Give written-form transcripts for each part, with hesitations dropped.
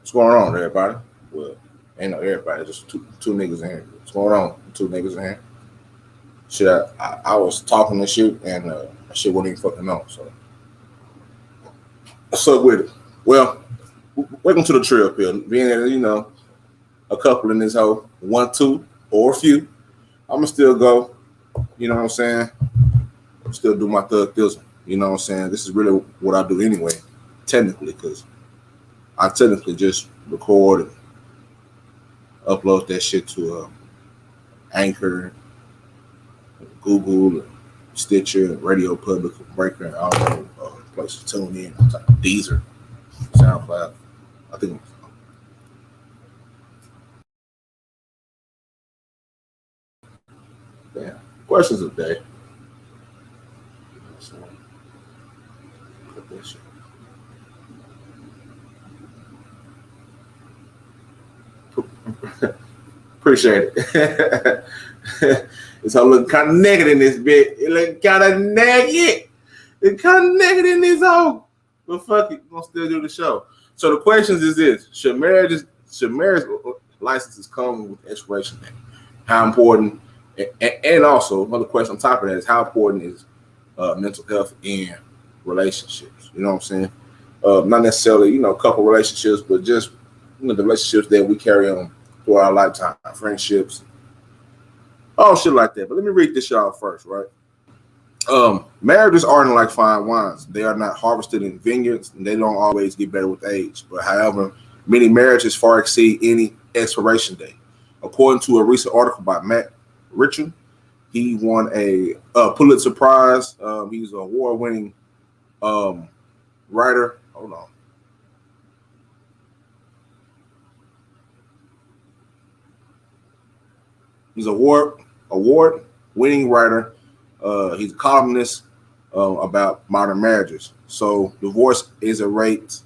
What's going on, everybody? Well, ain't no everybody, just two niggas in here. What's going on? Two niggas in here. Shit, I was talking this shit and shit wasn't even fucking on. So what's up with it? Well, welcome to the trail pill. Being that a couple in this hole, one, two, or a few, I'ma still go. You know what I'm saying? Still do my thug thizzle. You know what I'm saying? This is really what I do anyway, technically, because I technically just record and upload that shit to Anchor, Google, Stitcher, Radio Public, Breaker, and all those places to tune in. Deezer, SoundCloud. I think. Yeah. Questions of the day. Appreciate it. It's all looking kind of naked in this bit. It look kind of naked. It's kind of naked in this hole. But fuck it, we're gonna still do the show. So the questions is this: Should marriage licenses come with expiration date? How important? And also another question on top of that is how important is mental health in relationships? You know what I'm saying? Not necessarily couple relationships, but just the relationships that we carry on through our lifetime, friendships, all shit like that. But let me read this y'all first, right? Marriages aren't like fine wines. They are not harvested in vineyards, and they don't always get better with age. But however, many marriages far exceed any expiration date. According to a recent article by Matt Richard, he won a Pulitzer Prize. He's an award-winning writer. Hold on. He's an award-winning writer. He's a columnist about modern marriages. So divorce is at rates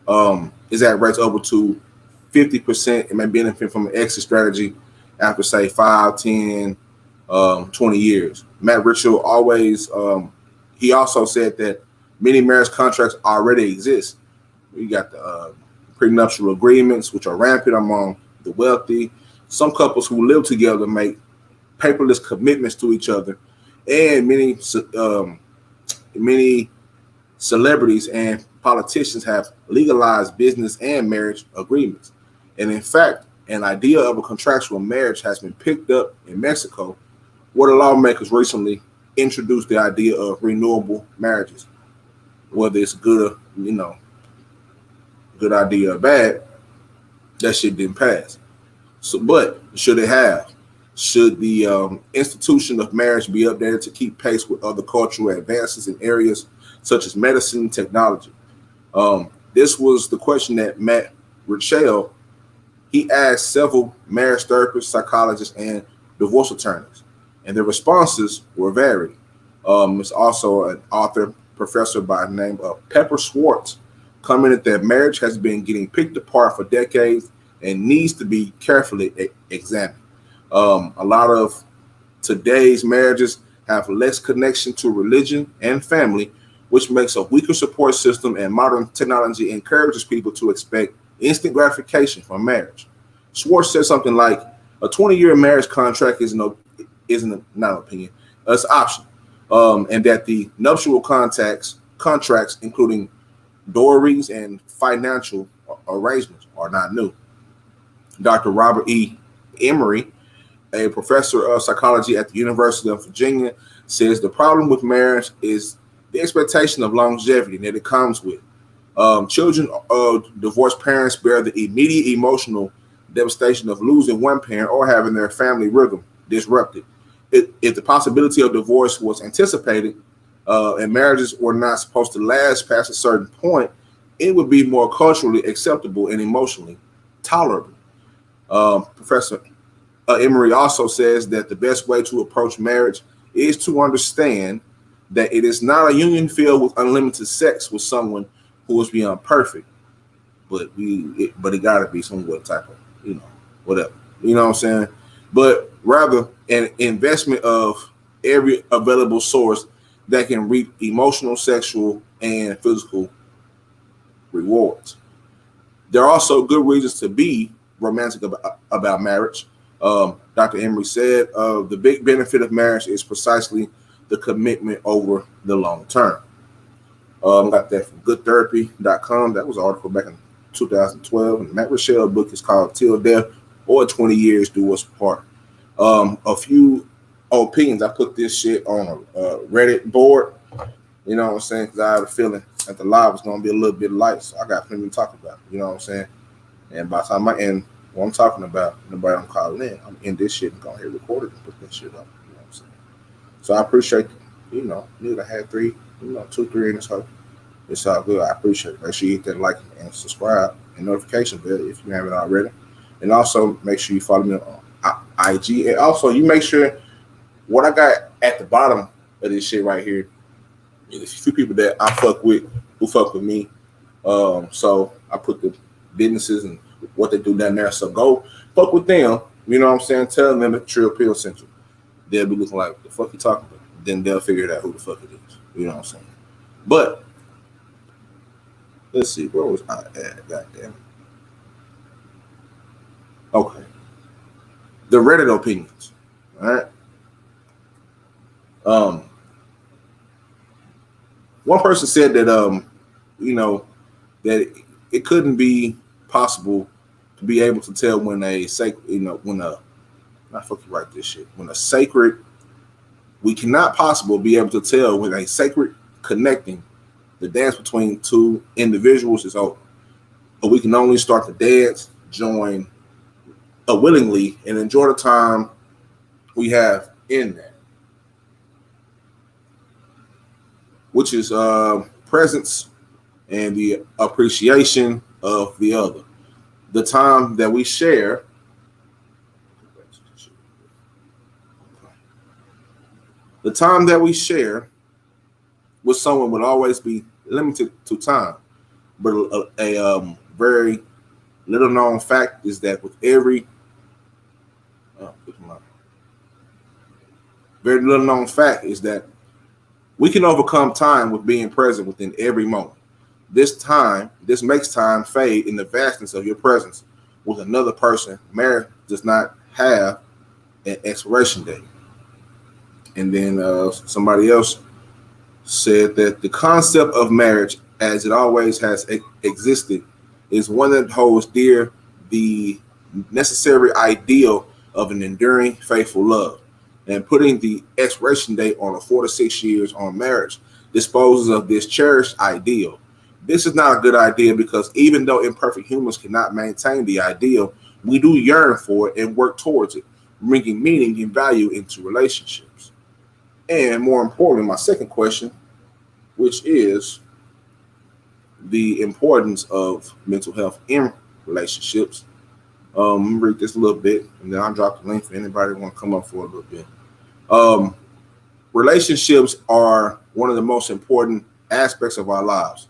over to 50%. It may benefit from an exit strategy after say 5, 10, 20 years. Matt Richard he also said that many marriage contracts already exist. We got the prenuptial agreements, which are rampant among the wealthy. Some couples who live together make paperless commitments to each other, and many celebrities and politicians have legalized business and marriage agreements. And in fact, an idea of a contractual marriage has been picked up in Mexico, where the lawmakers recently introduced the idea of renewable marriages. Whether it's good idea or bad, that shit didn't pass. So, but should it have? Should the institution of marriage be updated to keep pace with other cultural advances in areas such as medicine and technology? This was the question that Matt Richel, he asked several marriage therapists, psychologists, and divorce attorneys, and their responses were varied. It's also an author, professor by the name of Pepper Schwartz, commented that marriage has been getting picked apart for decades and needs to be carefully examined. A lot of today's marriages have less connection to religion and family, which makes a weaker support system, and modern technology encourages people to expect instant gratification from marriage. Schwartz said something like, a 20-year marriage contract not an opinion, it's optional, and that the nuptial contracts, including dowries and financial arrangements, are not new. Dr. Robert E. Emery, a professor of psychology at the University of Virginia, says the problem with marriage is the expectation of longevity that it comes with. Children of divorced parents bear the immediate emotional devastation of losing one parent or having their family rhythm disrupted. If the possibility of divorce was anticipated and marriages were not supposed to last past a certain point, it would be more culturally acceptable and emotionally tolerable. Professor Emery also says that the best way to approach marriage is to understand that it is not a union filled with unlimited sex with someone who is beyond perfect, but it gotta be somewhat type of whatever, you know what I'm saying? But rather an investment of every available source that can reap emotional, sexual, and physical rewards. There are also good reasons to be romantic about marriage. Dr. Emery said the big benefit of marriage is precisely the commitment over the long term. Got that from goodtherapy.com. That was an article back in 2012. And Matt Rochelle book is called Till Death or 20 Years Do Us Part. A few opinions. I put this shit on a Reddit board. You know what I'm saying? Because I had a feeling that the live was going to be a little bit light. So I got plenty to talk about. You know what I'm saying? And by the time I end what I'm talking about, nobody I'm calling in, I'm in this shit and go ahead and record it and put this shit up. You know what I'm saying? So I appreciate, knew I had 2, 3 in this hoe. It's all good. I appreciate it. Make sure you hit that like and subscribe and notification bell if you haven't already. And also make sure you follow me on IG. And also you make sure what I got at the bottom of this shit right here is a few people that I fuck with who fuck with me. So I put the businesses and what they do down there. So go fuck with them. You know what I'm saying? Tell them that Trill Pill Central. They'll be looking like, the fuck you talking about? Then they'll figure it out who the fuck it is. You know what I'm saying? But let's see, where was I at? Goddamn. Okay. The Reddit opinions. All right. One person said that that it couldn't be possible to be able to tell when a sacred, we cannot possibly be able to tell when a sacred connecting the dance between two individuals is over. But we can only start the dance, join willingly, and enjoy the time we have in that, which is presence and the appreciation of the other. The time that we share with someone will always be limited to time. But a very little known fact is that with every we can overcome time with being present within every moment. This makes time fade in the vastness of your presence with another person. Marriage does not have an expiration date. And then somebody else said that the concept of marriage, as it always has existed, is one that holds dear the necessary ideal of an enduring, faithful love. And putting the expiration date on 4 to 6 years on marriage disposes of this cherished ideal. This is not a good idea because even though imperfect humans cannot maintain the ideal, we do yearn for it and work towards it, bringing meaning and value into relationships. And more importantly, my second question, which is the importance of mental health in relationships. Let me read this a little bit, and then I'll drop the link for anybody who want to come up for a little bit. Relationships are one of the most important aspects of our lives.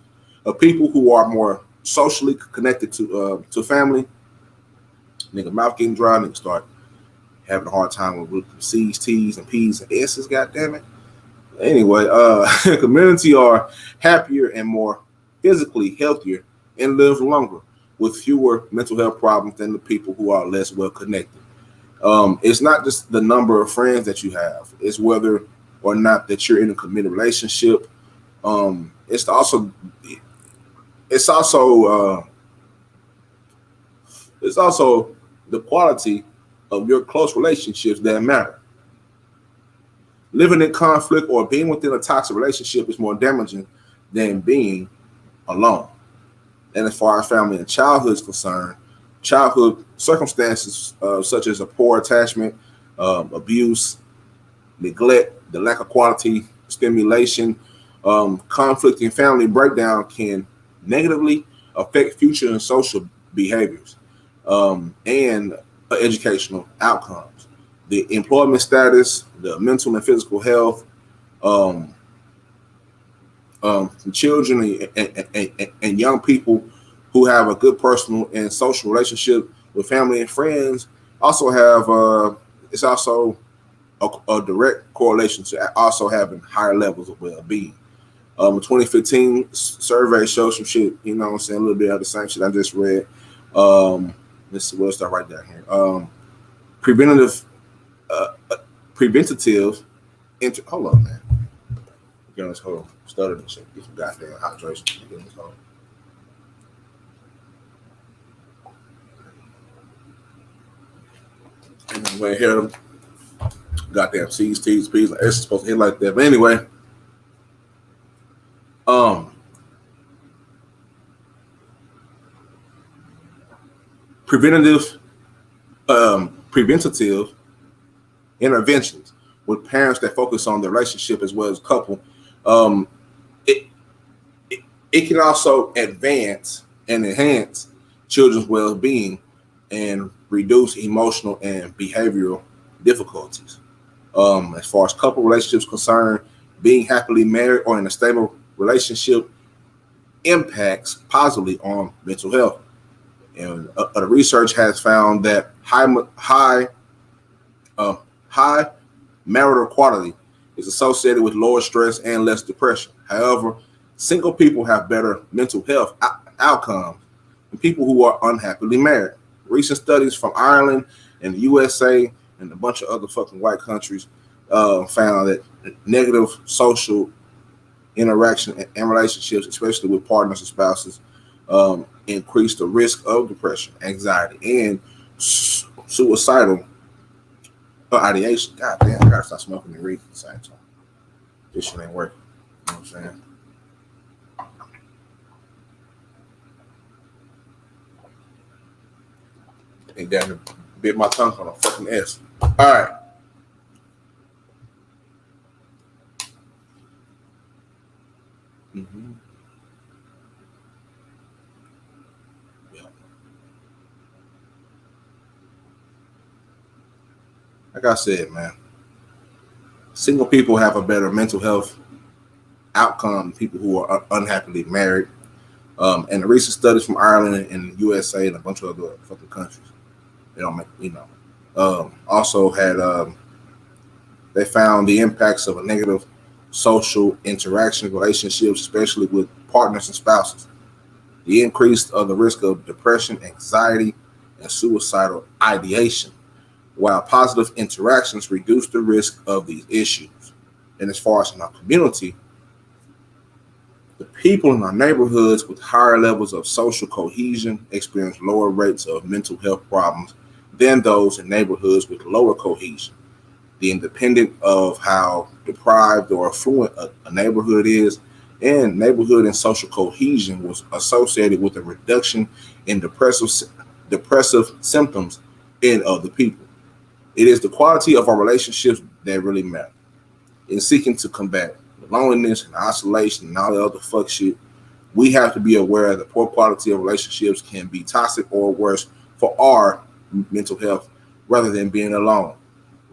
People who are more socially connected to family, nigga mouth getting dry, nigga start having a hard time with C's, T's, and P's and S's, goddammit. Anyway, community are happier and more physically healthier and live longer with fewer mental health problems than the people who are less well connected. It's not just the number of friends that you have, it's whether or not that you're in a committed relationship. It's also the quality of your close relationships that matter. Living in conflict or being within a toxic relationship is more damaging than being alone. And as far as family and childhood is concerned, childhood circumstances such as a poor attachment, abuse, neglect, the lack of quality stimulation, conflict and family breakdown can negatively affect future and social behaviors and educational outcomes. The employment status, the mental and physical health, children and young people who have a good personal and social relationship with family and friends also have it's also a direct correlation to also having higher levels of well-being. A 2015 survey shows some shit, you know what I'm saying, a little bit of the same shit I just read. Let's see, what's that right down here? Preventative, preventative, hold on, man. Get on this whole stutter and shit. Get some goddamn hydration. Get on this whole. Anyway, hear them goddamn C's, T's, P's, like it's supposed to hit like that. But anyway, preventative interventions with parents that focus on the relationship as well as couple. It can also advance and enhance children's well-being and reduce emotional and behavioral difficulties. As far as couple relationships concerned, being happily married or in a stable relationship impacts positively on mental health. And the research has found that high marital quality is associated with lower stress and less depression. However, single people have better mental health outcomes than people who are unhappily married. Recent studies from Ireland and the USA and a bunch of other fucking white countries found that negative social interaction and relationships, especially with partners and spouses, increase the risk of depression, anxiety, and suicidal ideation. God damn, I gotta stop smoking and reading at the same time. This shit ain't working. You know what I'm saying? Ain't down to bit my tongue on a fucking S. All right. Mm-hmm. Yeah. Like I said, man, single people have a better mental health outcome than people who are unhappily married. And the recent studies from Ireland and the USA and a bunch of other fucking countries, they don't make, you know, also had, they found the impacts of a negative social interaction relationships, especially with partners and spouses. The increase of the risk of depression, anxiety, and suicidal ideation, while positive interactions reduce the risk of these issues. And as far as in our community, the people in our neighborhoods with higher levels of social cohesion experience lower rates of mental health problems than those in neighborhoods with lower cohesion. The independent of how deprived or affluent a neighborhood is, and neighborhood and social cohesion was associated with a reduction in depressive symptoms in other people. It is the quality of our relationships that really matter. In seeking to combat loneliness and isolation and all the other fuck shit, we have to be aware that poor quality of relationships can be toxic or worse for our mental health rather than being alone.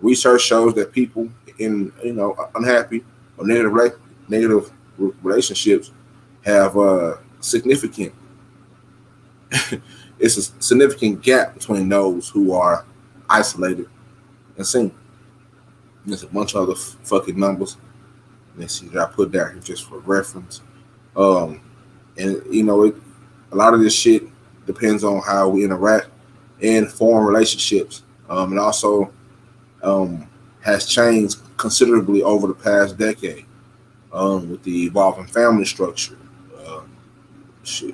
Research shows that people in, you know, unhappy or negative relationships have significant it's a significant gap between those who are isolated and single. There's a bunch of other fucking numbers. Let's see that I put down here just for reference. And you know, a lot of this shit depends on how we interact and form relationships. And also has changed considerably over the past decade with the evolving family structure. Let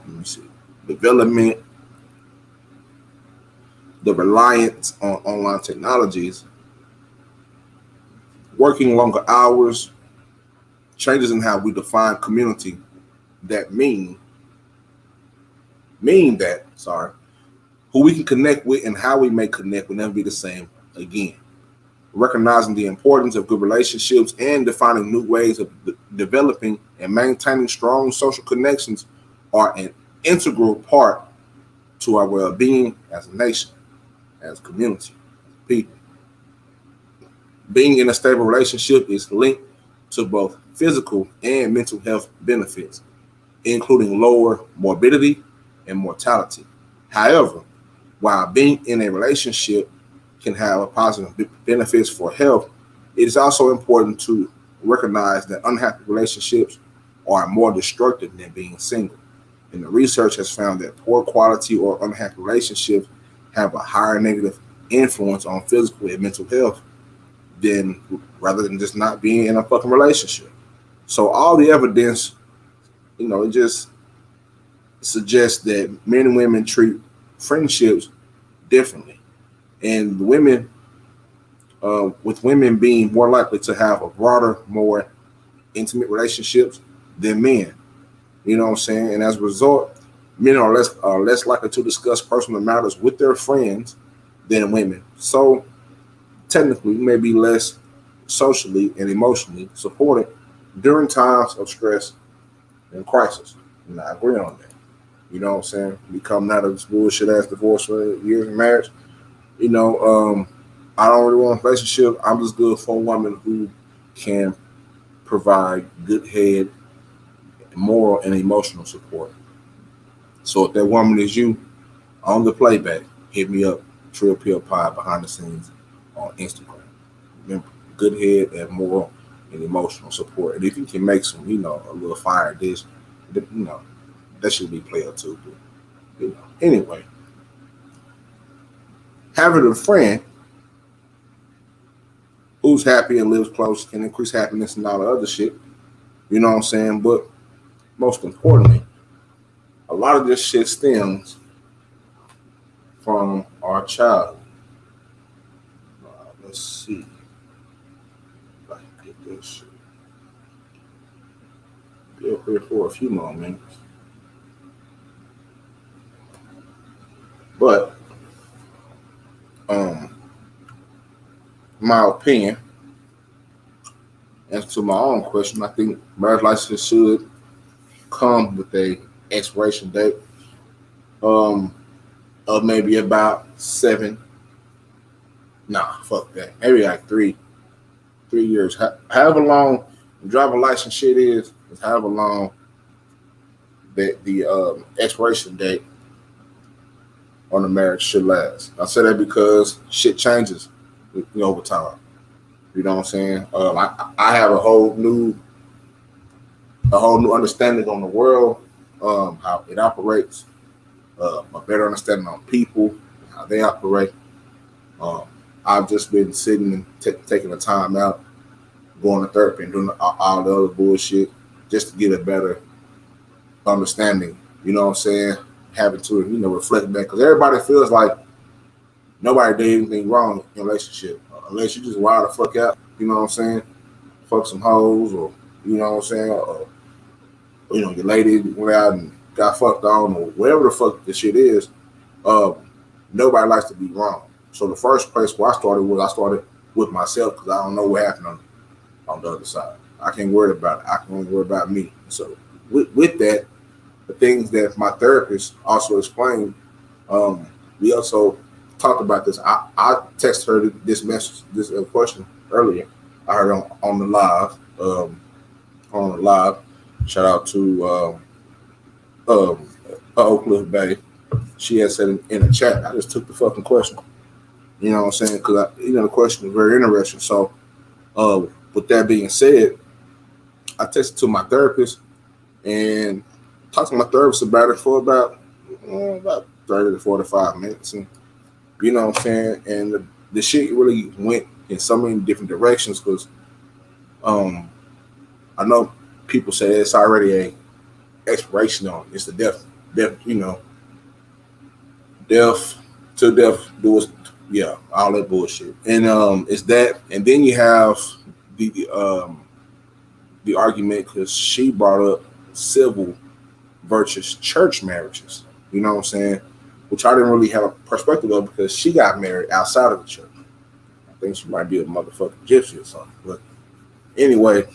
me see. Development, the reliance on online technologies, working longer hours, changes in how we define community that mean that, who we can connect with and how we may connect will never be the same again. Recognizing the importance of good relationships and defining new ways of developing and maintaining strong social connections are an integral part to our well-being as a nation, as a community, as people. Being in a stable relationship is linked to both physical and mental health benefits, including lower morbidity and mortality. However, while being in a relationship can have positive benefits for health, it is also important to recognize that unhappy relationships are more destructive than being single. And the research has found that poor quality or unhappy relationships have a higher negative influence on physical and mental health than rather than just not being in a fucking relationship. So all the evidence, it just suggests that men and women treat friendships differently, and women, with women being more likely to have a broader, more intimate relationships than men. You know what I'm saying? And as a result, men are less likely to discuss personal matters with their friends than women. So technically, may be less socially and emotionally supported during times of stress and crisis. And I agree on that. You know what I'm saying? We come out of this bullshit ass divorce for years of marriage. You know, I don't really want a relationship. I'm just good for a woman who can provide good head, moral, and emotional support. So if that woman is you on the playback, hit me up, Trill Pill Pie behind the scenes on Instagram. Remember, good head and moral and emotional support. And if you can make some, a little fire dish, that should be player too. But, anyway, having a friend who's happy and lives close can increase happiness and all the other shit. You know what I'm saying? But most importantly, a lot of this shit stems from our childhood. Let's see if I can get this shit. Be up here for a few more minutes. But, my opinion, as to my own question, I think marriage license should come with a expiration date of maybe about 7. Nah, fuck that. Maybe like 3 years. However long the driver license shit is however long that the expiration date on the marriage should last. I say that because shit changes over time. You know what I'm saying? I have a whole new understanding on the world, how it operates, a better understanding on people, how they operate. I've just been sitting and taking the time out, going to therapy and doing all the other bullshit just to get a better understanding. You know what I'm saying? Having to reflect back, because everybody feels like nobody did anything wrong in a relationship unless you just wild the fuck out. You know what I'm saying? Fuck some hoes, or you know what I'm saying, or your lady went out and got fucked on, or whatever the fuck the shit is. Nobody likes to be wrong. So the first place where I started with myself, because I don't know what happened on the other side. I can't worry about it. I can only worry about me. So with that, the things that my therapist also explained, we also talked about this. I texted her this message, this question earlier. I heard on the live. Shout out to Oak Cliff Bay. She had said in the chat, I just took the fucking question. You know what I'm saying? Because the question was very interesting. So, with that being said, I texted to my therapist and talked to my therapist about it for about 30 to 45 minutes, and you know what I'm saying. And the shit really went in so many different directions, because I know people say it's already a expiration on it. It's the death, death to death do us, all that bullshit. And it's that, and then you have the argument, because she brought up civil versus church marriages. You know what I'm saying? Which I didn't really have a perspective of, because she got married outside of the church. I think she might be a motherfucking gypsy or something. But anyway,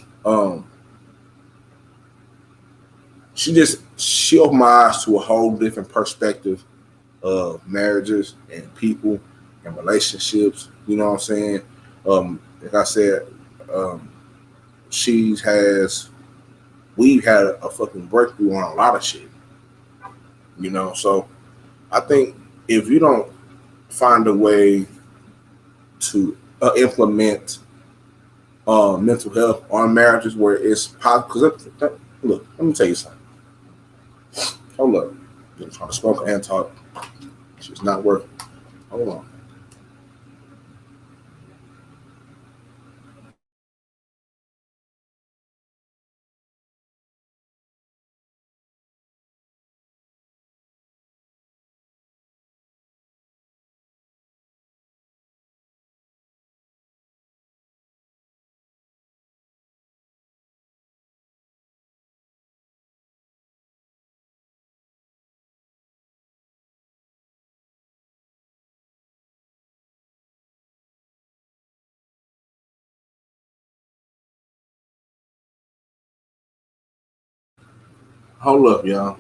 she opened my eyes to a whole different perspective of marriages and people and relationships. You know what I'm saying? Like I said, we've had a fucking breakthrough on a lot of shit. So I think if you don't find a way to implement mental health on marriages where it's possible, because Look, let me tell you something. Hold up. I'm trying to smoke and talk. It's not working. Hold on. Hold up, y'all.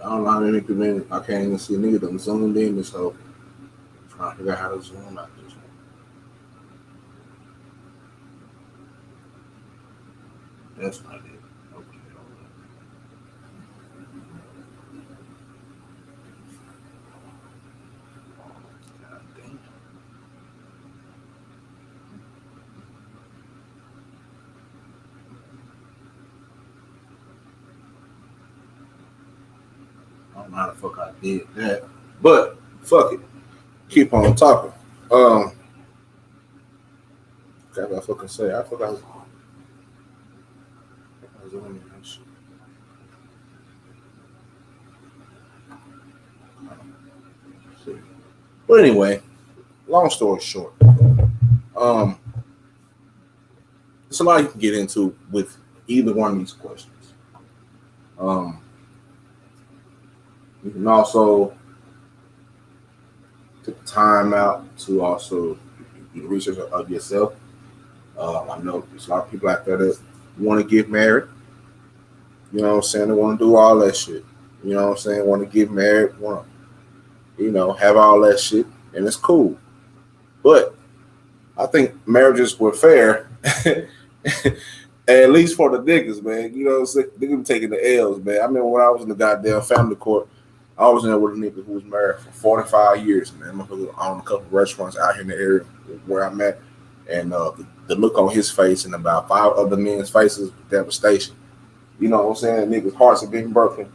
I don't know how many people I can't even see a nigga done zoomed in this whole. Trying to figure out how to zoom out this one. That's not it. Okay, hold up. God damn. I don't know how the fuck I did that. But fuck it. Keep on talking. What I fucking say? I forgot. I was doing that shit. But anyway, long story short, um, there's a lot you can get into with either one of these questions. You can also take the time out to also do the research of yourself. I know there's a lot of people out there that want to get married. You know what I'm saying? They want to do all that shit. You know what I'm saying? Want to get married, want to, have all that shit, and it's cool. But I think marriages were fair, at least for the niggas, man. You know what I'm saying? Niggas taking the L's, man. I remember when I was in the goddamn family court, I was in there with a nigga who was married for 45 years, man. I owned a couple of restaurants out here in the area where I'm at. And the look on his face and about 5 other men's faces was devastation. You know what I'm saying? Niggas' hearts have been broken.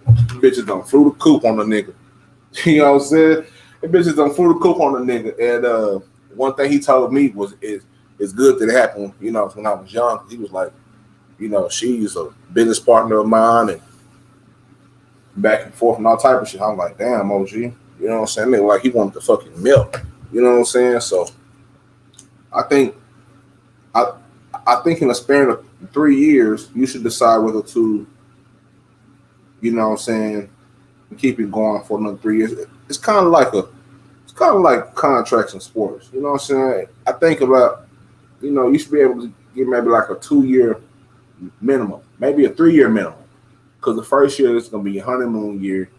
Bitches done flew the coop on the nigga. You know what I'm saying? The bitches done flew the coop on the nigga. And one thing he told me was it's good that it happened, when I was young. He was like, she's a business partner of mine and back and forth and all type of shit. I'm like, damn, OG. You know what I'm saying? Nigga, like he wanted to fucking milk. You know what I'm saying? So I think in a span of 3 years, you should decide whether to, keep it going for another 3 years. It's kind of like contracts in sports. You know what I'm saying? I think about, you should be able to get maybe like a 2-year minimum, maybe a 3-year minimum. Because the first year is going to be your honeymoon year.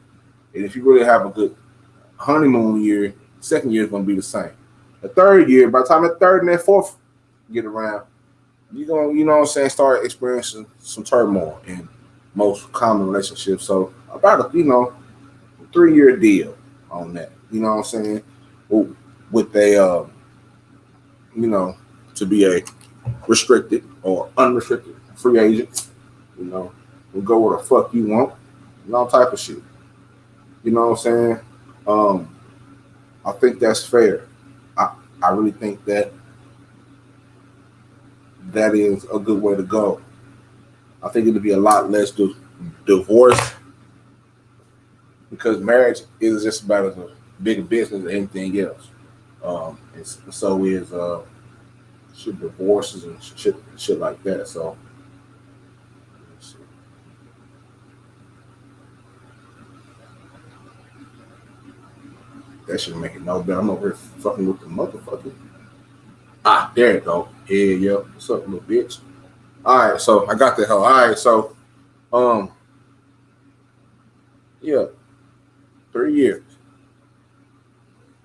And if you really have a good honeymoon year, second year is going to be the same. The third year, by the time the third and that fourth get around, you're going to, start experiencing some turmoil in most common relationships. So about a 3-year deal on that. You know what I'm saying? With a, to be a restricted or unrestricted free agent. We'll go where the fuck you want and all type of shit. You know what I'm saying? I think that's fair. I really think that is a good way to go. I think it'll be a lot less divorce because marriage is just about as big a business as anything else. So is shit divorces and shit like that. So that should make it no better. I'm over here fucking with the motherfucker. There you go. Yeah. What's up, little bitch? All right, so I got the hell. All right, so yeah, 3 years.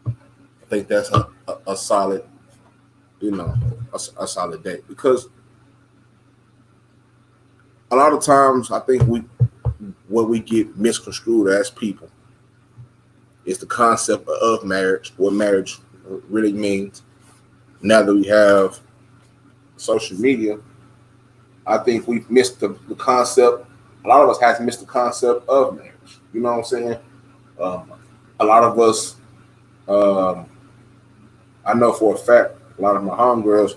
I think that's a solid, a solid date because a lot of times I think what we get misconstrued as people is the concept of marriage, what marriage really means. Now that we have social media, I think we've missed the concept a lot of us has missed the concept of marriage. You know what I'm saying? A lot of us, um, I know for a fact, a lot of my homegirls,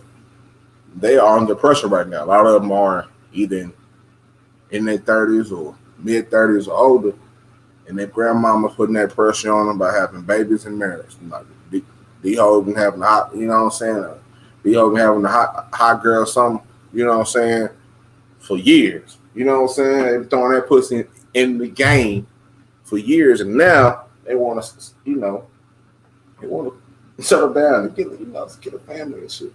they are under pressure right now. A lot of them are either in their 30s or mid 30s or older, and their grandmama putting that pressure on them by having babies and marriage. Like D-Ho been having hot, you know what I'm saying? D-Ho been having a hot girl something, you know what I'm saying, for years. You know what I'm saying? They been throwing that pussy in the game for years, and now they want to, you know, they want to settle down and get, you know, get a family and shit.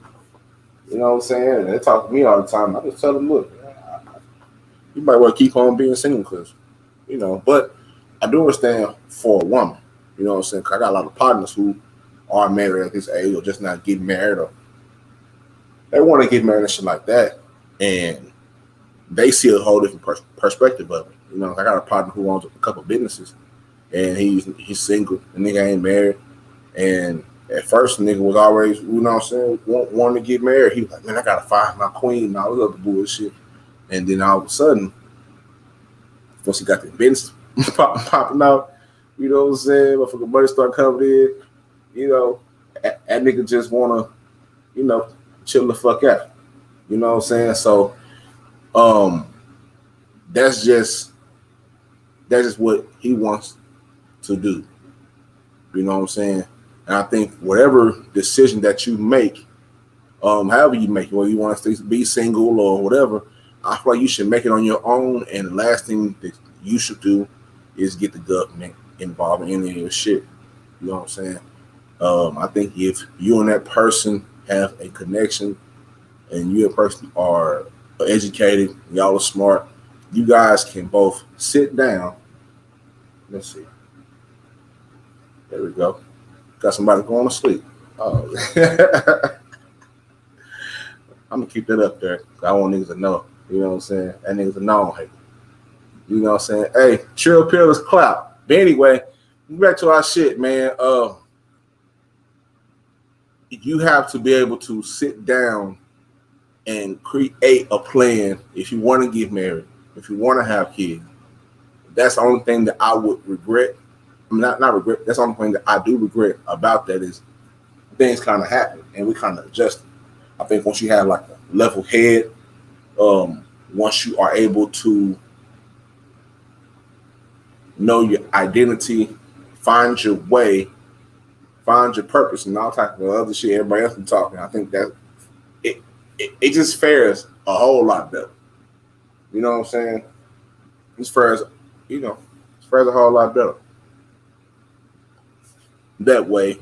You know what I'm saying? And they talk to me all the time. I just tell them, look, you might want to keep on being single because, you know, but I do understand for a woman, you know what I'm saying? Because I got a lot of partners who are married at this age or just not getting married, or they want to get married and shit like that. And they see a whole different perspective of it. You know, I got a partner who owns a couple of businesses, and he's single. The nigga ain't married. And at first, the nigga was always, you know what I'm saying, wanting to get married. He was like, man, I got to find my queen and all this other bullshit. And then all of a sudden, once he got the business popping out, you know what I'm saying, motherfucking money start coming in, you know, that nigga just want to, you know, chill the fuck out. You know what I'm saying? So, that's just what he wants to do. You know what I'm saying? And I think whatever decision that you make, however you make it, whether you want to be single or whatever, I feel like you should make it on your own. And the last thing that you should do is get the government involved in any of your shit. You know what I'm saying? I think if you and that person have a connection and you and person are educated, y'all are smart, you guys can both sit down. Let's see. There we go. Got somebody going to sleep. Oh. I'm going to keep that up there. I want niggas to know. You know what I'm saying? That niggas a known hater. You know what I'm saying? Hey, chill pill is clout. But anyway, back to our shit, man. You have to be able to sit down and create a plan if you want to get married, if you want to have kids. That's the only thing that I would regret. I mean, not regret. That's the only thing that I do regret about that is things kind of happen and we kind of adjust. I think once you have like a level head, once you are able to know your identity, find your way, find your purpose, and all type of other shit everybody else been talking, I think that it just fares a whole lot better. You know what I'm saying? As far as, you know, as far as a whole lot better. That way,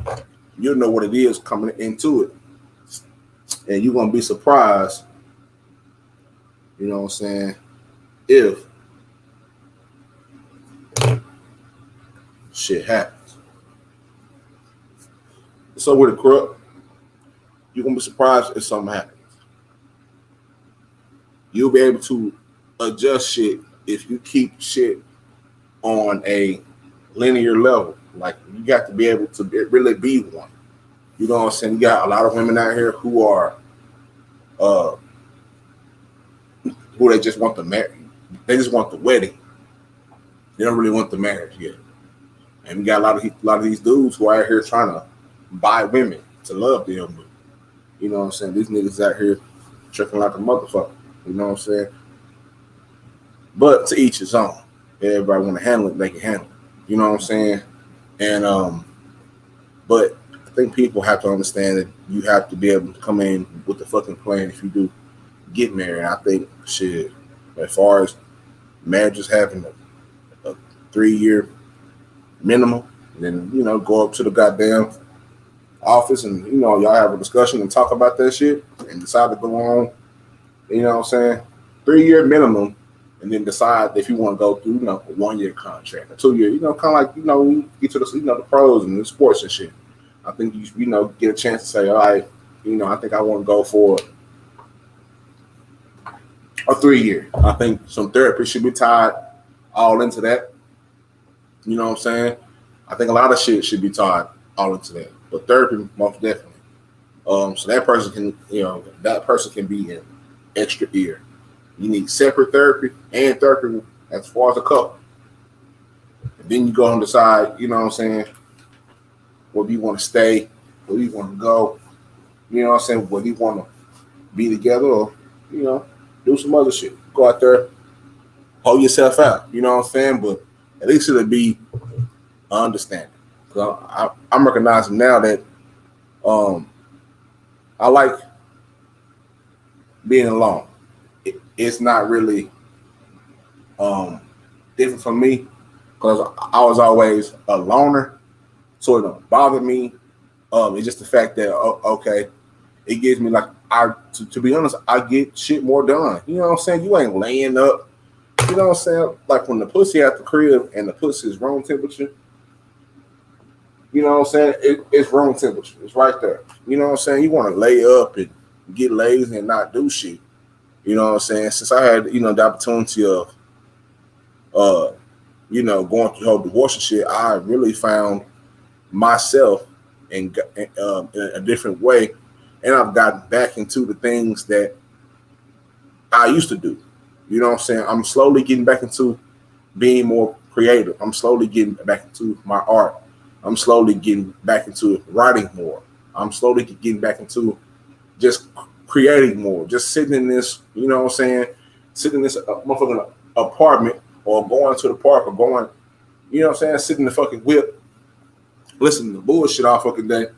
you'll know what it is coming into it. And you're going to be surprised, you know what I'm saying, if shit happens. So with a crook, you're going to be surprised if something happens. You'll be able to adjust shit if you keep shit on a linear level. Like, you got to be able to really be one. You know what I'm saying? You got a lot of women out here who are, who they just want the marriage. They just want the wedding. They don't really want the marriage yet. And we got a lot of these dudes who are out here trying to buy women to love them. You know what I'm saying? These niggas out here tricking like a motherfucker. You know what I'm saying? But to each his own. Everybody want to handle it, they can handle it. You know what I'm saying? And but I think people have to understand that you have to be able to come in with the fucking plan if you do get married. I think shit, as far as marriages having a 3-year minimum, then, you know, go up to the goddamn office and, you know, y'all have a discussion and talk about that shit and decide to go on, you know what I'm saying, 3-year minimum, and then decide if you want to go through, you know, a 1-year contract, a 2-year, you know, kind of like, you know, we get to the, you know, the pros and the sports and shit. I think you know, get a chance to say, all right, you know, I think I want to go for a 3-year. I think some therapy should be tied all into that. You know what I'm saying? I think a lot of shit should be tied all into that. But therapy, most definitely. So that person can, you know, be an extra ear. You need separate therapy and therapy as far as a couple. And then you go and decide, you know what I'm saying, whether you want to stay, whether you want to go, you know what I'm saying, whether you want to be together or, you know, do some other shit. Go out there, hold yourself out, you know what I'm saying? But at least it'll be understanding. Because I'm recognizing now that I like being alone. It's not really different from me because I was always a loner, so it don't bother me. It's just the fact that okay, it gives me like to be honest, I get shit more done. You know what I'm saying? You ain't laying up. You know what I'm saying? Like when the pussy at the crib and the pussy is room temperature. You know what I'm saying? It's room temperature. It's right there. You know what I'm saying? You want to lay up and get lazy and not do shit. You know what I'm saying? Since I had, you know, the opportunity of, you know, going through the whole divorce and shit, I really found myself in a different way. And I've gotten back into the things that I used to do. You know what I'm saying? I'm slowly getting back into being more creative. I'm slowly getting back into my art. I'm slowly getting back into writing more. I'm slowly getting back into just creating more. Just sitting in this, you know what I'm saying? Sitting in this motherfucking apartment or going to the park or going, you know what I'm saying? Sitting in the fucking whip, listening to bullshit all fucking day.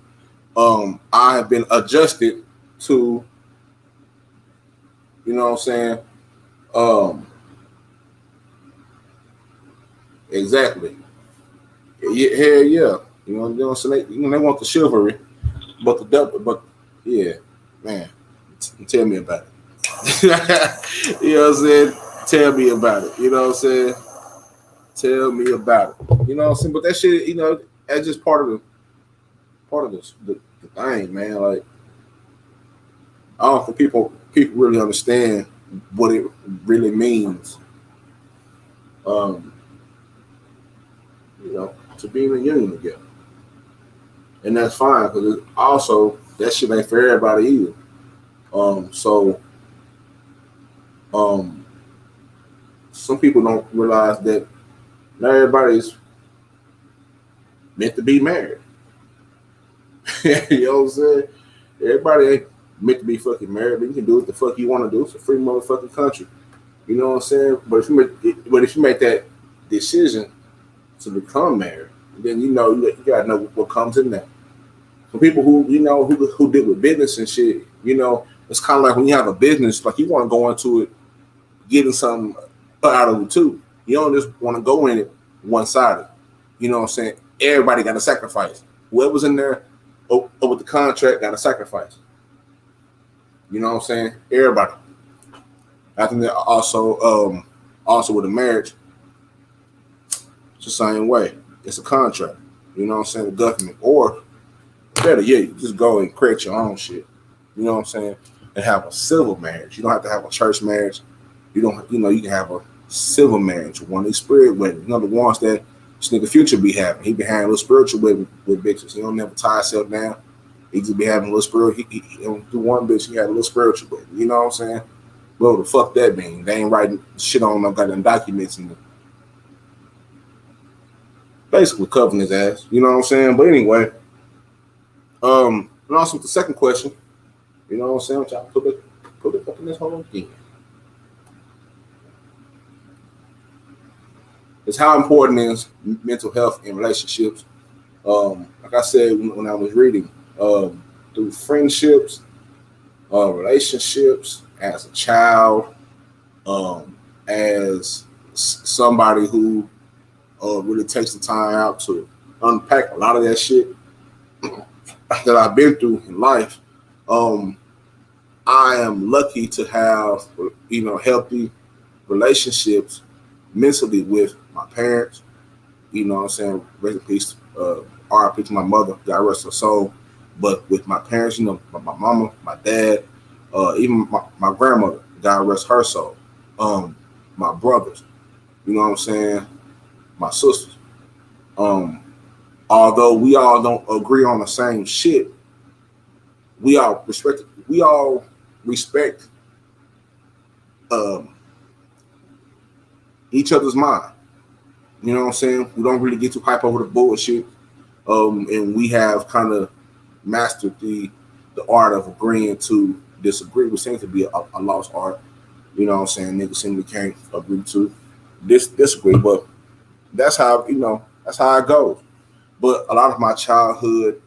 I have been adjusted to, you know what I'm saying? Exactly. Yeah, hell yeah. You know what I'm saying? They want the chivalry, but yeah, man, tell me about it. You know what I'm saying? Tell me about it. You know what I'm saying? Tell me about it. You know what I'm saying? But that shit, you know, that's just part of the thing, man. Like, I don't think people really understand what it really means. You know, to be in a union together. And that's fine because also that shit ain't for everybody either. So some people don't realize that not everybody's meant to be married. You know what I'm saying? Everybody ain't meant to be fucking married, but you can do what the fuck you want to do. It's a free motherfucking country. You know what I'm saying? But if you make that decision to become married, then you know you gotta know what comes in there. For people who you know who deal with business and shit, you know, it's kind of like when you have a business, like you want to go into it getting something out of it too. You don't just want to go in it one sided. You know what I'm saying? Everybody got to sacrifice. Whoever's in there with the contract got to sacrifice. You know what I'm saying? Everybody. I think that also with a marriage, it's the same way. It's a contract. You know what I'm saying? The government or better yet, you just go and create your own shit. You know what I'm saying? And have a civil marriage. You don't have to have a church marriage. You don't, you know, you can have a civil marriage, one of these spirit weddings. You know, the ones that this nigga Future be having. He be having a little spiritual wedding with bitches. He don't never tie himself down. He just be having a little spiritual. He don't do one bitch, he had a little spiritual wedding. You know what I'm saying? Well, the fuck that mean? They ain't writing shit on no goddamn documents and basically covering his ass. You know what I'm saying? But anyway, and also with the second question, you know what I'm saying? I'm trying to put it up in this whole thing. Is how important is mental health in relationships. Like I said when I was reading, through friendships, relationships, as a child, as somebody who really takes the time out to unpack a lot of that shit that I've been through in life. I am lucky to have, you know, healthy relationships mentally with my parents. You know what I'm saying? Rest in peace, RIP to my mother, God rest her soul. But with my parents, you know, my mama, my dad, even my grandmother, God rest her soul. My brothers, you know what I'm saying? My sisters. Although we all don't agree on the same shit, we all respect each other's mind. You know what I'm saying? We don't really get too hype over the bullshit. And we have kind of mastered the art of agreeing to disagree, which seems to be a lost art. You know what I'm saying? Niggas seem to can't agree to disagree, but that's how that's how it goes. But a lot of my childhood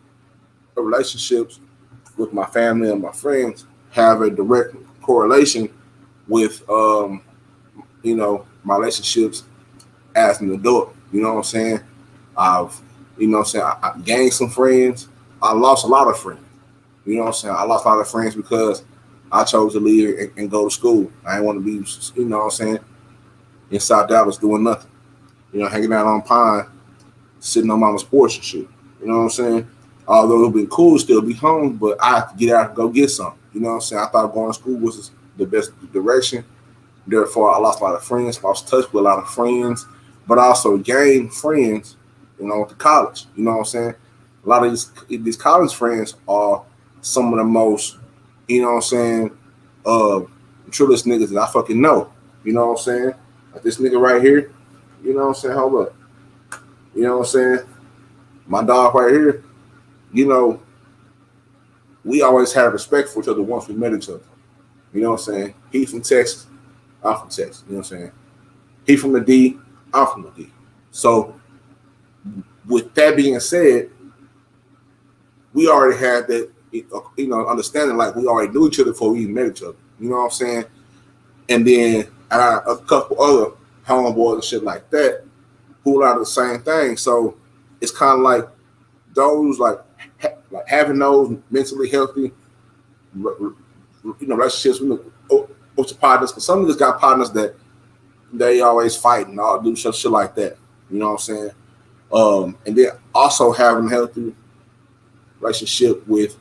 relationships with my family and my friends have a direct correlation with my relationships as an adult. You know what I'm saying? I've I gained some friends. I lost a lot of friends. You know what I'm saying? I lost a lot of friends because I chose to leave and go to school. I didn't want to be, you know what I'm saying, in South Dallas doing nothing. Hanging out on Pine, sitting on mama's porch and shit. You know what I'm saying? Although it would be cool to still be home, but I have to get out and go get something. You know what I'm saying? I thought going to school was the best direction. Therefore, I lost a lot of friends, lost touch with a lot of friends, but I also gained friends, to college. You know what I'm saying? A lot of these college friends are some of the most, truest niggas that I fucking know. You know what I'm saying? Like this nigga right here, you know what I'm saying? Hold up. You know what I'm saying? My dog right here, we always had respect for each other once we met each other. You know what I'm saying? He from Texas, I'm from Texas. You know what I'm saying? He from the D, I'm from the D. So with that being said, we already had that, understanding, like we already knew each other before we even met each other. You know what I'm saying? And then a couple other homeboys and shit like that who are the same thing. So it's kind of like those, like having those mentally healthy, relationships with your partners. Because some of us got partners that they always fight and all do shit like that. You know what I'm saying? And then also having a healthy relationship with,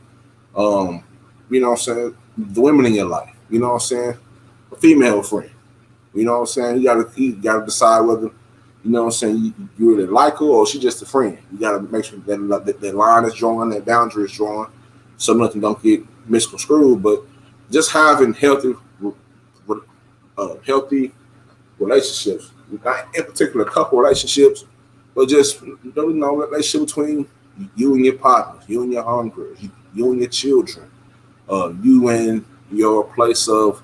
you know what I'm saying, the women in your life. You know what I'm saying? A female friend. You know what I'm saying? You gotta decide whether, you know what I'm saying, you really like her or she just a friend. You gotta make sure that line is drawn, that boundary is drawn, so nothing don't get misconstrued. But just having healthy relationships, not in particular couple relationships, but just relationship between you and your partners, you and your homegirls, you and your children, you and your place of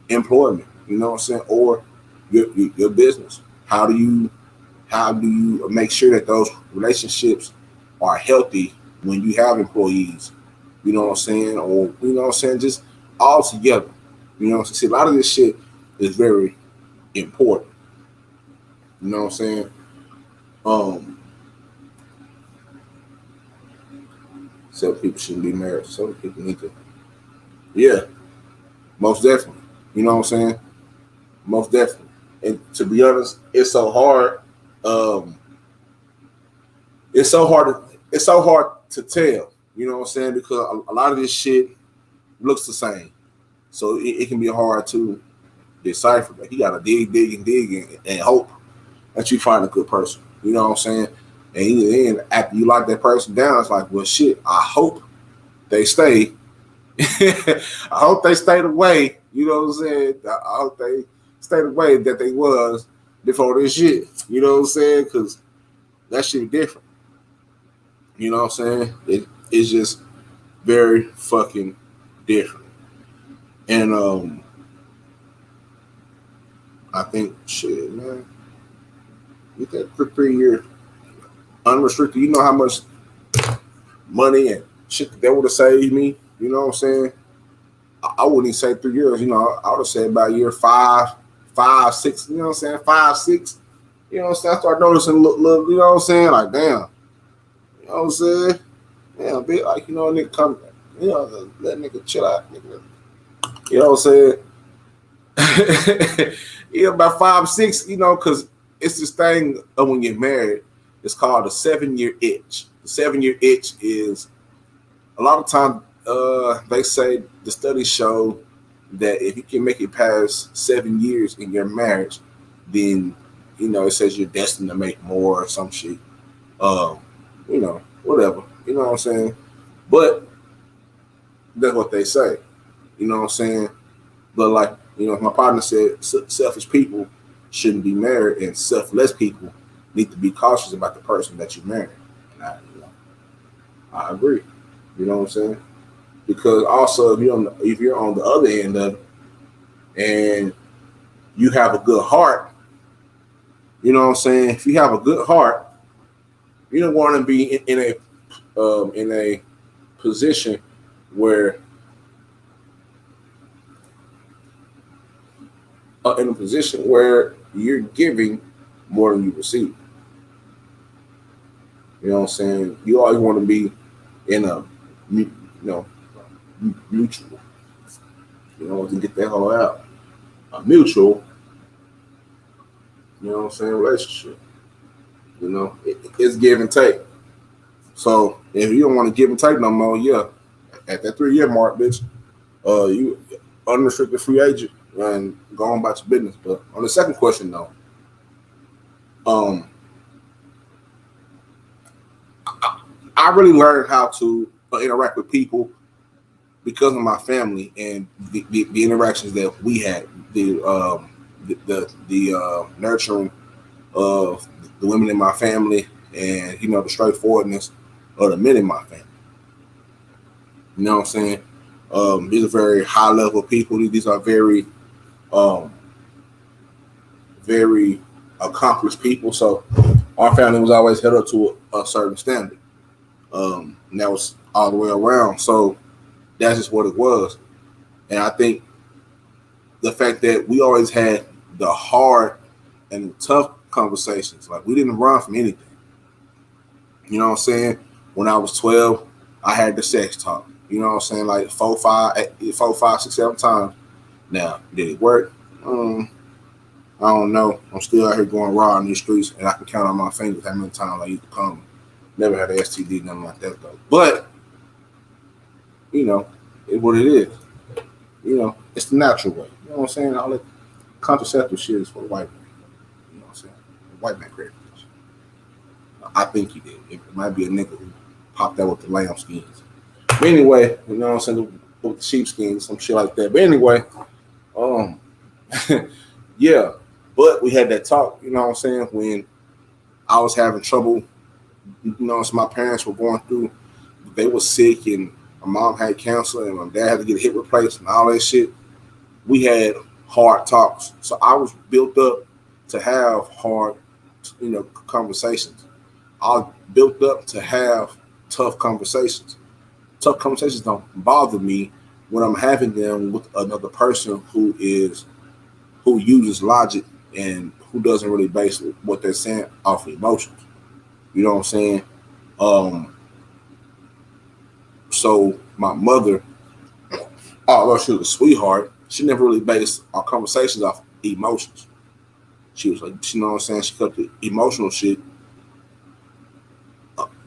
employment. You know what I'm saying, or your business. How do you make sure that those relationships are healthy when you have employees? You know what I'm saying, or you know what I'm saying, just all together. You know what I'm saying. See, a lot of this shit is very important. You know what I'm saying. Some people shouldn't be married. Some people need to. Yeah, most definitely. You know what I'm saying? Most definitely. And to be honest, it's so hard. It's so hard. It's so hard to tell. You know what I'm saying? Because a lot of this shit looks the same, so it can be hard to decipher. Like you gotta dig, and hope that you find a good person. You know what I'm saying? And then after you lock that person down, it's like, well, shit. I hope they stay. I hope they stay the way. You know what I'm saying? I hope they stay the way that they was before this shit. You know what I'm saying? Because that shit different. You know what I'm saying? It's just very fucking different. And I think shit, man. Get that for 3 years unrestricted. You know how much money and shit that would have saved me. You know what I'm saying? I wouldn't even say 3 years. You know, I would have said about year five, 6. You know what I'm saying? 5, 6. You know what I'm saying? I start noticing look. You know what I'm saying? Like damn. You know what I'm saying? Yeah, a bit like nigga come. Let nigga chill out, nigga. You know what I'm saying? Yeah, about 5, 6. Because it's this thing of when you get married. It's called the 7-year itch. The 7-year itch is a lot of times they say the studies show that if you can make it past 7 years in your marriage, then it says you're destined to make more or some shit. Whatever. You know what I'm saying? But that's what they say. You know what I'm saying? But like, my partner said, selfish people shouldn't be married, and selfless people need to be cautious about the person that you marry. And I agree. You know what I'm saying? Because also, if you're on the other end of it and you have a good heart, you know what I'm saying? If you have a good heart, you don't want to be in a position where you're giving more than you receive. You know what I'm saying? You always want to be in a mutual. You know, to get that whole out. A mutual, you know what I'm saying, relationship. You know, it's give and take. So if you don't want to give and take no more, yeah, at that 3-year mark, bitch, you unrestricted free agent and go on about your business. But on the second question though, I really learned how to interact with people because of my family and the interactions that we had, the nurturing of the women in my family, and the straightforwardness of the men in my family. You know what I'm saying? These are very high level people. These are very very accomplished people. So our family was always held up to a certain standard. And that was all the way around. So that's just what it was. And I think the fact that we always had the hard and the tough conversations, like we didn't run from anything. You know what I'm saying? When I was 12, I had the sex talk. You know what I'm saying? Like 4, 5, 6, 7 times. Now, did it work? I don't know. I'm still out here going raw in these streets, and I can count on my fingers how many times I used to come. Never had an STD, nothing like that though. But it's what it is. It's the natural way. You know what I'm saying? All that contraceptive shit is for the white man. You know what I'm saying? The white man created this. I think he did. It might be a nigga who popped out with the lamb skins. But anyway, you know what I'm saying? With the sheep skins, some shit like that. But anyway, yeah. But we had that talk, you know what I'm saying, when I was having trouble, so my parents were going through, they were sick, and my mom had cancer, and my dad had to get a hip replaced and all that shit. We had hard talks. So I was built up to have hard, conversations. I was built up to have tough conversations. Tough conversations don't bother me when I'm having them with another person who uses logic and who doesn't really base what they're saying off of emotions. You know what I'm saying? So my mother, although she was a sweetheart, she never really based our conversations off emotions. She was like, you know what I'm saying? She kept the emotional shit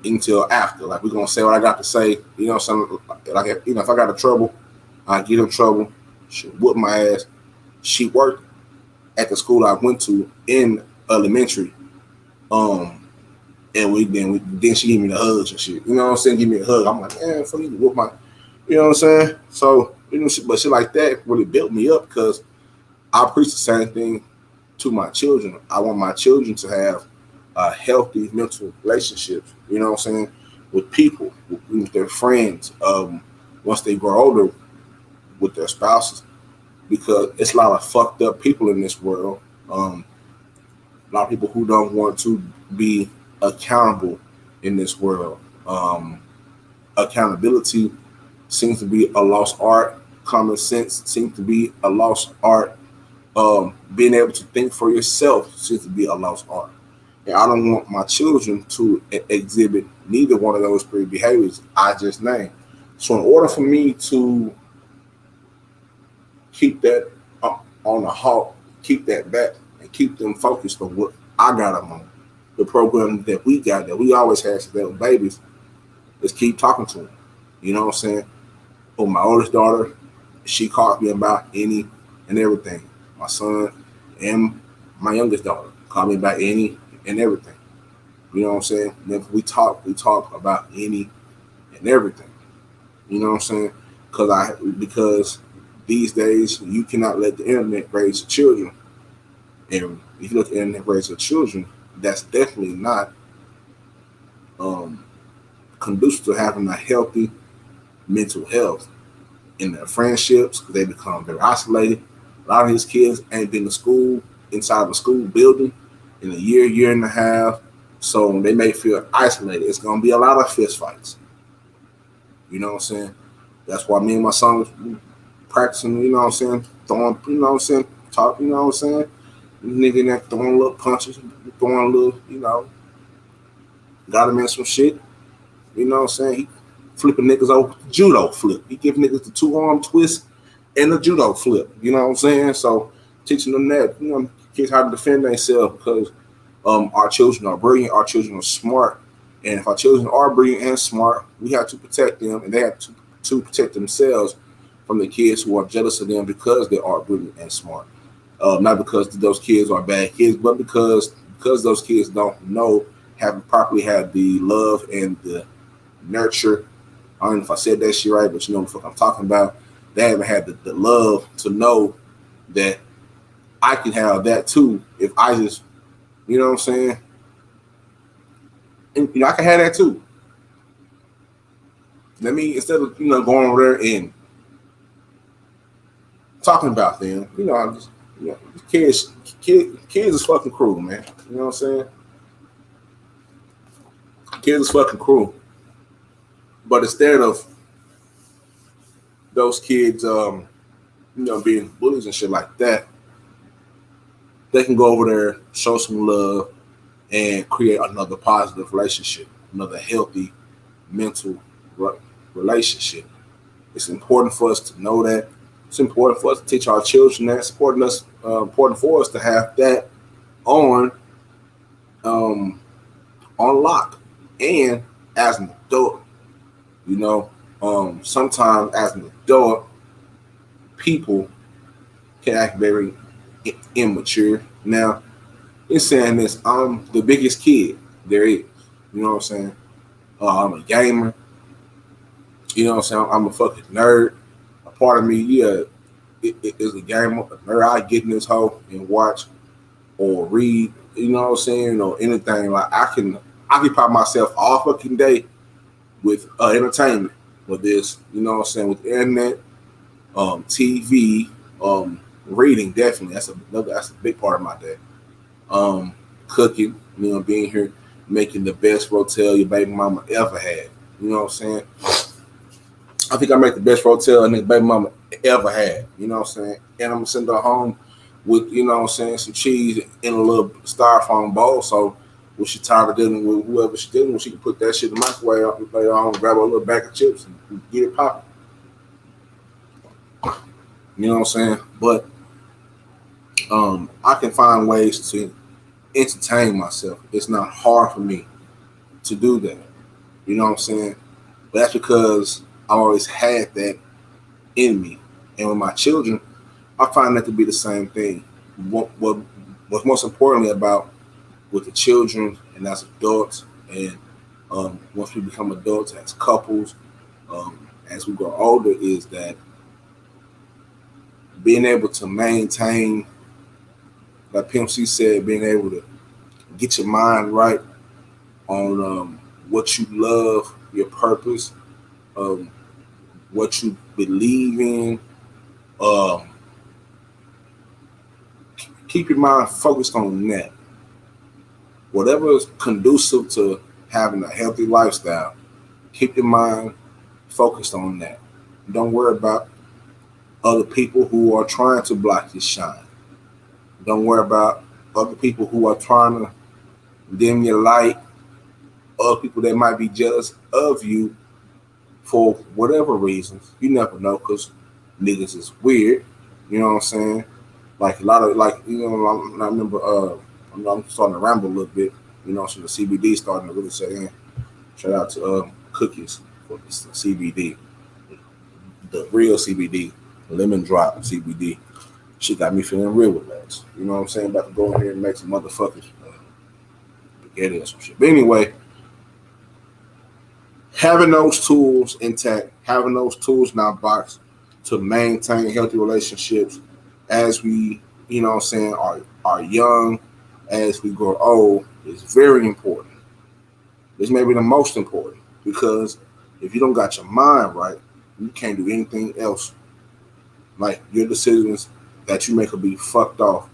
until after. Like, we're going to say what I got to say. You know what I'm saying? Like, if I got in trouble, I get in trouble. She whooped my ass. She worked at the school I went to in elementary. And then she gave me the hugs and shit. You know what I'm saying? Give me a hug. I'm like, man, fuck you, whoop my, you know what I'm saying? So, but shit like that really built me up because I preach the same thing to my children. I want my children to have healthy mental relationships, you know what I'm saying, with people, with their friends, once they grow older, with their spouses, because it's a lot of fucked up people in this world. A lot of people who don't want to be accountable in this world. Accountability seems to be a lost art. Common sense seems to be a lost art. Being able to think for yourself seems to be a lost art. And I don't want my children to exhibit neither one of those three behaviors I just named. So in order for me to keep that on the halt, keep that back, and keep them focused on what I got them on, the program that we got, that we always had since they were babies, is keep talking to them. You know what I'm saying? For my oldest daughter, she calls me about any and everything. My son and my youngest daughter call me about any and everything. You know what I'm saying? If we talk about any and everything. You know what I'm saying? Because these days you cannot let the internet raise children. And if you look at internet raising children, that's definitely not conducive to having a healthy mental health in their friendships, because they become very isolated. A lot of these kids ain't been to school inside of a school building in a year and a half, so they may feel isolated. It's gonna be a lot of fist fights. You know what I'm saying? That's why me and my son was practicing. You know what I'm saying? Throwing. You know what I'm saying? Talk. You know what I'm saying? Nigga in there throwing little punches, throwing a little. You know, got him in some shit. You know what I'm saying? He flipping niggas over judo flip. He giving niggas the 2-arm twist and the judo flip. You know what I'm saying? So teaching them that, you know, kids how to defend themselves, because our children are brilliant, our children are smart, and if our children are brilliant and smart, we have to protect them, and they have to protect themselves from the kids who are jealous of them because they are brilliant and smart. Not because those kids are bad kids, but because those kids don't know, haven't properly had the love and the nurture. I don't know if I said that shit right, but you know what the fuck I'm talking about. They haven't had the love to know that I can have that too if I just, you know what I'm saying? And, you know, I can have that too. Let me, instead of, you know, going over there and talking about them, you know, I'm just, you know, kids is fucking cruel, man. You know what I'm saying? Kids is fucking cruel. But instead of those kids, you know, being bullies and shit like that, they can go over there, show some love, and create another positive relationship, another healthy mental relationship. It's important for us to know that. It's important for us to teach our children that. It's important for us to have that on lock. And as an adult, you know, sometimes as an adult, people can act very immature. Now, in saying this, I'm the biggest kid there is. You know what I'm saying? I'm a gamer. You know what I'm saying? I'm a fucking nerd. A part of me, yeah, is a gamer. A nerd. I get in this hole and watch or read. You know what I'm saying? Or anything. Like I can occupy myself all fucking day with entertainment. With this, you know what I'm saying? With internet, TV, reading. Definitely, that's a big part of my day. Cooking, you know, being here, making the best rotel your baby mama ever had. You know what I'm saying? I think I make the best rotel any baby mama ever had. You know what I'm saying? And I'm gonna send her home with, you know what I'm saying, some cheese in a little styrofoam bowl. So when she tired of dealing with whoever she's dealing with, she can put that shit in the microwave later on, grab a little bag of chips and get it popping. You know what I'm saying? But I can find ways to entertain myself. It's not hard for me to do that. You know what I'm saying? But that's because I always had that in me. And with my children, I find that to be the same thing. What's most importantly about with the children and as adults, and once we become adults as couples, as we grow older, is that being able to maintain, like Pimp C said, being able to get your mind right on what you love, your purpose, what you believe in. Keep your mind focused on that. Whatever is conducive to having a healthy lifestyle, keep your mind focused on that. Don't worry about other people who are trying to block your shine. Don't worry about other people who are trying to dim your light, other people that might be jealous of you for whatever reasons. You never know, because niggas is weird. You know what I'm saying? Like a lot of, like, you know, I remember I'm starting to ramble a little bit, you know, so the CBD starting to really set in. Shout out to Cookies for the CBD, the real CBD, lemon drop CBD. She got me feeling real relaxed. You know what I'm saying? About to go in here and make some motherfuckers spaghetti or some shit. But anyway, having those tools intact, having those tools in our box to maintain healthy relationships as we you know what I'm saying, are young as we grow old is very important. It's maybe the most important because if you don't got your mind right, you can't do anything else. Like your decisions that you make will be fucked off.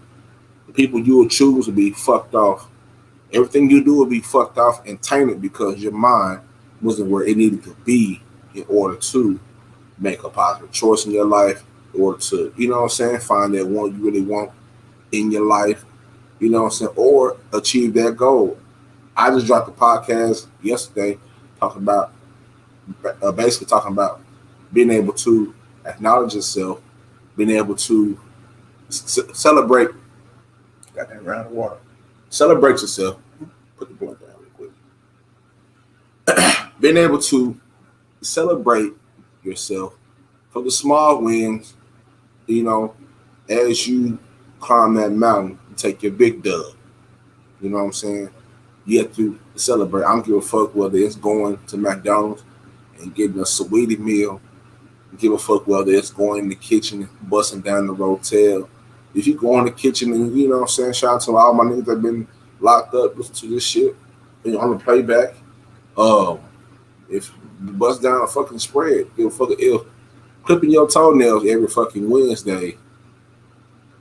The people you will choose will be fucked off. Everything you do will be fucked off and tainted because your mind wasn't where it needed to be in order to make a positive choice in your life, in order to, you know what I'm saying, find that one you really want in your life, you know what I'm saying, or achieve that goal. I just dropped a podcast yesterday talking about, basically talking about being able to acknowledge yourself, being able to celebrate. Got that round of water. Celebrate yourself. Put the blunt down real quick. Being able to celebrate yourself for the small wins, you know, as you climb that mountain and take your big dub. You know what I'm saying? You have to celebrate. I don't give a fuck whether it's going to McDonald's and getting a sweetie meal. Give a fuck whether it's going in the kitchen and busting down the rotel. If you go in the kitchen and, you know what I'm saying, shout out to all my niggas that been locked up, listen to this shit, and on the playback. If you bust down a fucking spread, give a fuck if clipping your toenails every fucking Wednesday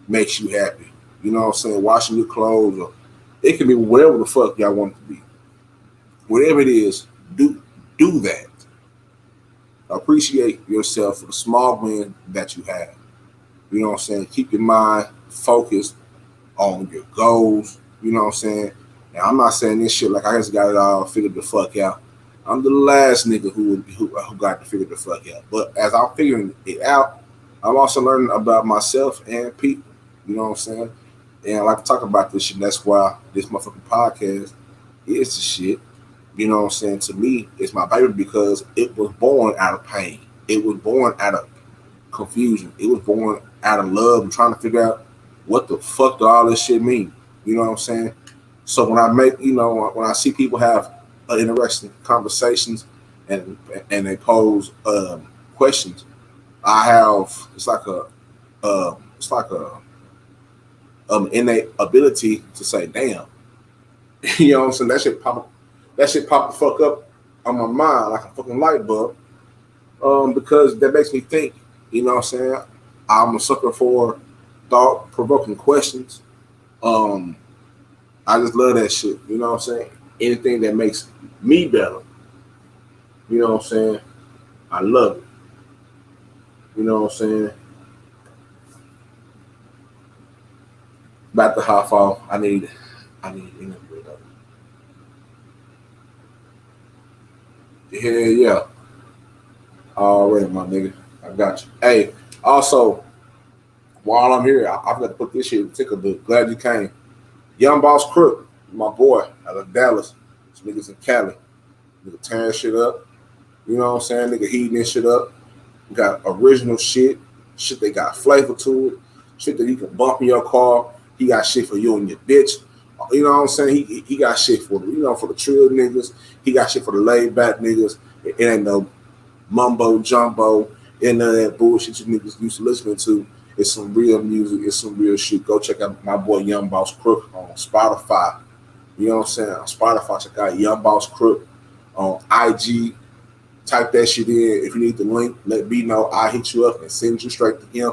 makes you happy. You know what I'm saying? Washing your clothes, or it can be whatever the fuck y'all want it to be. Whatever it is, do that. Appreciate yourself for the small win that you have. You know what I'm saying? Keep your mind focused on your goals. You know what I'm saying? Now, I'm not saying this shit like I just got it all figured the fuck out. I'm the last nigga who got to figure the fuck out. But as I'm figuring it out, I'm also learning about myself and people. You know what I'm saying? And I like to talk about this shit. That's why this motherfucking podcast is the shit. You know what I'm saying? To me, it's my baby because it was born out of pain. It was born out of confusion. It was born out of love and trying to figure out what the fuck do all this shit mean. You know what I'm saying? So when when I see people have interesting conversations and they pose questions, I have it's like a innate ability to say, damn. You know what I'm saying? That shit pop the fuck up on my mind like a fucking light bulb. Because that makes me think, you know what I'm saying? I'm a sucker for thought provoking questions. I just love that shit. You know what I'm saying? Anything that makes me better. You know what I'm saying? I love it. You know what I'm saying? About to hop off. I need energy. Yeah. All right, my nigga. I got you. Hey, also, while I'm here, I've got to put this shit in tickle book. Glad you came. Young Boss Crook, my boy out of Dallas. This niggas in Cali. Nigga tearing shit up. You know what I'm saying? Nigga heating this shit up. We got original shit. Shit that got flavor to it. Shit that you can bump in your car. He got shit for you and your bitch. You know what I'm saying? He got shit for for the trill niggas. He got shit for the laid back niggas. It ain't no mumbo jumbo and none of that bullshit you niggas used to listening to. It's some real music. It's some real shit. Go check out my boy Young Boss Crook on Spotify. You know what I'm saying? On Spotify, check out Young Boss Crook. On IG, type that shit in. If you need the link, let me know. I'll hit you up and send you straight to him.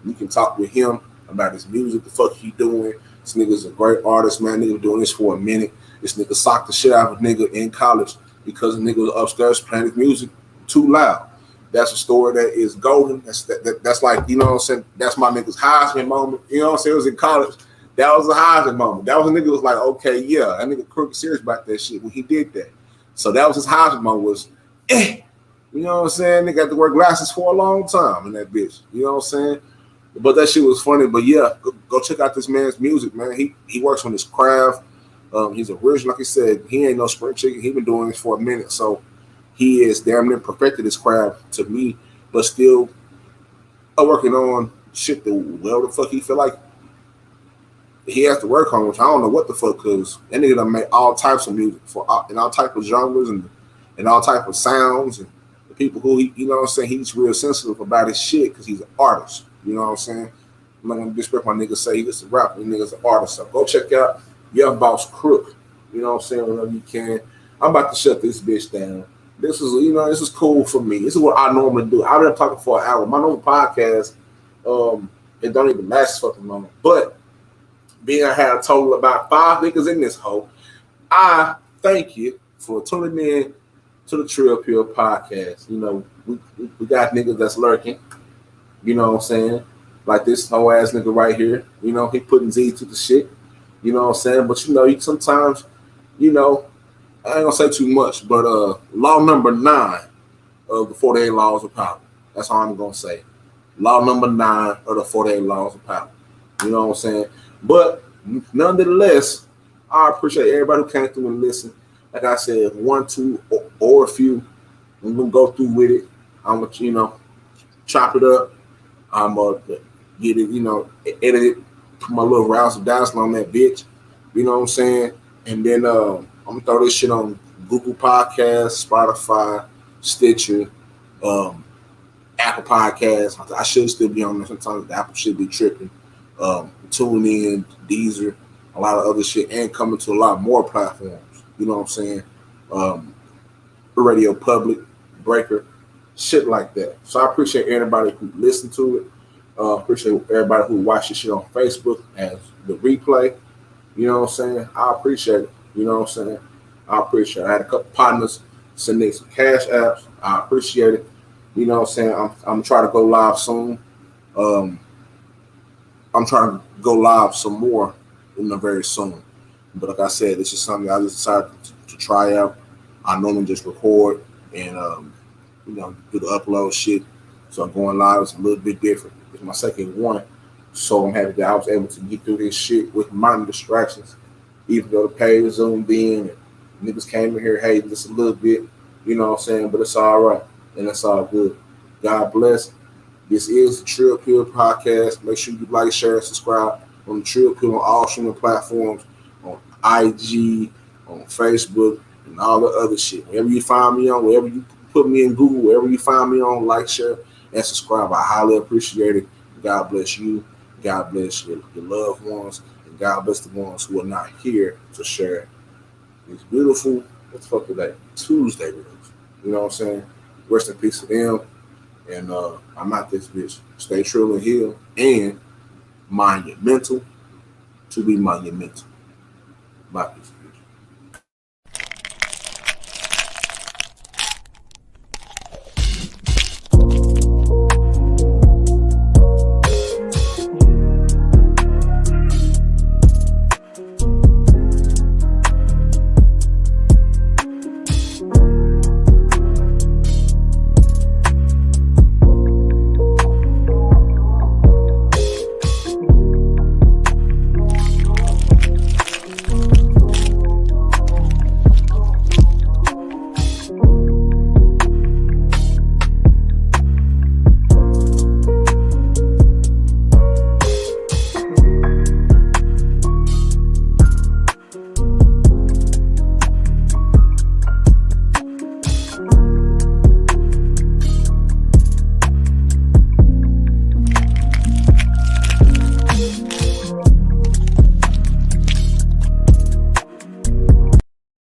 You can talk with him about his music, the fuck he doing. This nigga's a great artist, man. Nigga doing this for a minute. This nigga socked the shit out of a nigga in college because the nigga was upstairs playing his music too loud. That's a story that is golden. That's like, you know what I'm saying? That's my nigga's Heisman moment. You know what I'm saying? It was in college. That was a Heisman moment. That was a nigga was like, okay, yeah, that nigga Crook serious about that shit when he did that. So that was his Heisman moment was, you know what I'm saying? They got to wear glasses for a long time in that bitch. You know what I'm saying? But that shit was funny. But yeah, go check out this man's music, man. He works on his craft. He's original, like I said. He ain't no spring chicken. He been doing this for a minute, so he is damn near perfected his craft to me. But still, working on shit that whatever the fuck he feel like he has to work on. Which I don't know what the fuck, because that nigga done make all types of music for in all type of genres and all type of sounds and the people who you know what I'm saying. He's real sensitive about his shit because he's an artist. You know what I'm saying? I'm not gonna disrespect my niggas say he's a rapper, he niggas an artist. So go check out Young Boss Crook. You know what I'm saying? Whenever you can. I'm about to shut this bitch down. This is cool for me. This is what I normally do. I've been talking for an hour. My normal podcast, it don't even last fucking long. But being I had a total of about 5 niggas in this hole, I thank you for tuning in to the Trill Pill podcast. You know, we got niggas that's lurking. You know what I'm saying? Like this whole ass nigga right here. You know, he putting Z to the shit. You know what I'm saying? But you know, you sometimes, you know, I ain't gonna say too much, but law number 9 of the 48 laws of power. That's all I'm gonna say. Law number 9 of the 48 laws of power. You know what I'm saying? But nonetheless, I appreciate everybody who came through and listened. Like I said, 1, 2, or a few, I'm gonna go through with it. I'm gonna, you know, chop it up. I'm gonna get it, you know, edit it, put my little rounds of dice on that bitch. You know what I'm saying? And then I'm gonna throw this shit on Google Podcasts, Spotify, Stitcher, Apple Podcasts. I should still be on there. Sometimes the Apple should be tripping. Tune in, Deezer, a lot of other shit, and coming to a lot more platforms. You know what I'm saying? Radio Public, Breaker, shit like that. So I appreciate everybody who listened to it. Appreciate everybody who watched this shit on Facebook as the replay. You know what I'm saying? I appreciate it. You know what I'm saying? I appreciate it. I had a couple partners sending some cash apps. I appreciate it. You know what I'm saying? I'm trying to go live soon. I'm trying to go live some more very soon. But like I said, this is something I just decided to try out. I normally just record and you know, do the upload shit. So going live is a little bit different. It's my second one. So I'm happy that I was able to get through this shit with minor distractions. Even though the page zoomed in and niggas came in here hating just a little bit, you know what I'm saying? But it's all right. And it's all good. God bless. This is the Trill Pill podcast. Make sure you like, share, and subscribe on the Trill Pill on all streaming platforms, on IG, on Facebook, and all the other shit. Wherever you find me on, wherever you put me in Google, wherever you find me on, like, share, and subscribe. I highly appreciate it. God bless you. God bless your loved ones. And God bless the ones who are not here to share these beautiful, what the fuck today? Tuesday with us. You know what I'm saying? Rest in peace to them. And I'm out this bitch. Stay true and heal. And mind your mental to be monumental. Bye.